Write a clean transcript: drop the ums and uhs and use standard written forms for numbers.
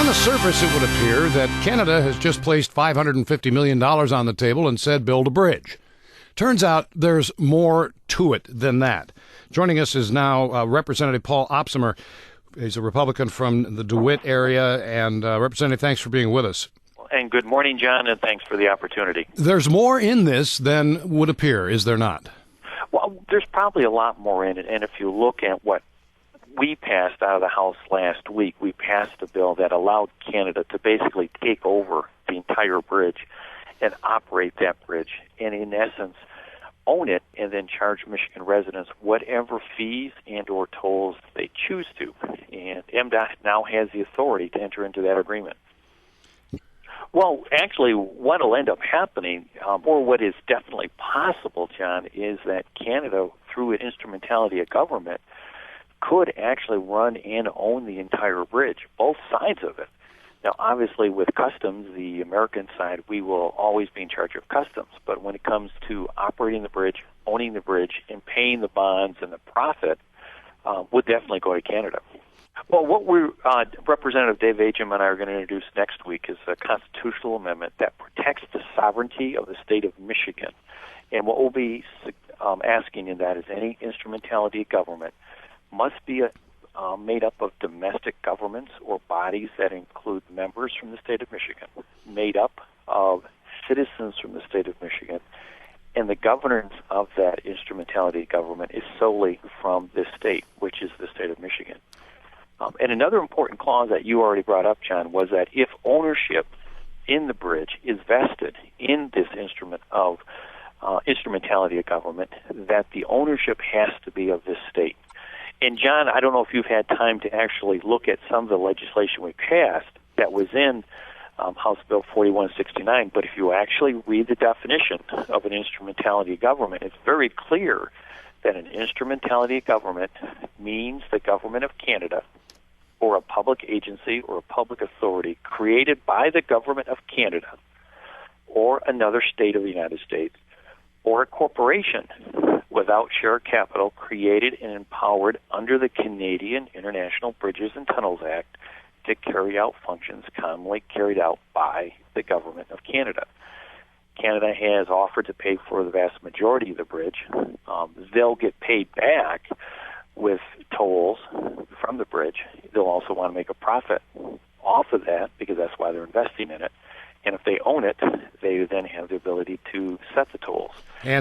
On the surface, it would appear that Canada has just placed $550 million on the table and said build a bridge. Turns out there's more to it than that. Joining us is now Representative Paul Opsomer. He's a Republican from the DeWitt area. And Representative, thanks for being with us. And good morning, John, and thanks for the opportunity. There's more in this than would appear, is there not? Well, there's probably a lot more in it. And if you look at what we passed out of the House last week, we passed a bill that allowed Canada to basically take over the entire bridge and operate that bridge, and in essence, own it and then charge Michigan residents whatever fees and or tolls they choose to. And MDOT now has the authority to enter into that agreement. Well, actually, what will end up happening, or what is definitely possible, John, is that Canada, through an instrumentality of government, could actually run and own the entire bridge, both sides of it. Now, obviously, with customs, the American side, we will always be in charge of customs. But when it comes to operating the bridge, owning the bridge, and paying the bonds and the profit, would definitely go to Canada. Well, what Representative Dave Agim and I are going to introduce next week is a constitutional amendment that protects the sovereignty of the state of Michigan. And what we'll be asking in that is any instrumentality of government must be made up of domestic governments or bodies that include members from the state of Michigan, made up of citizens from the state of Michigan, and the governance of that instrumentality government is solely from this state, which is the state of Michigan. And another important clause that you already brought up, John, was that if ownership in the bridge is vested in this instrumentality of government, that the ownership has to be of this state. And, John, I don't know if you've had time to actually look at some of the legislation we passed that was in House Bill 4169, but if you actually read the definition of an instrumentality of government, it's very clear that an instrumentality of government means the government of Canada or a public agency or a public authority created by the government of Canada or another state of the United States or a corporation without share capital created and empowered under the Canadian International Bridges and Tunnels Act to carry out functions commonly carried out by the government of Canada. Canada has offered to pay for the vast majority of the bridge. They'll get paid back with tolls from the bridge. They'll also want to make a profit off of that because that's why they're investing in it. And if they own it, they then have the ability to set the tolls. And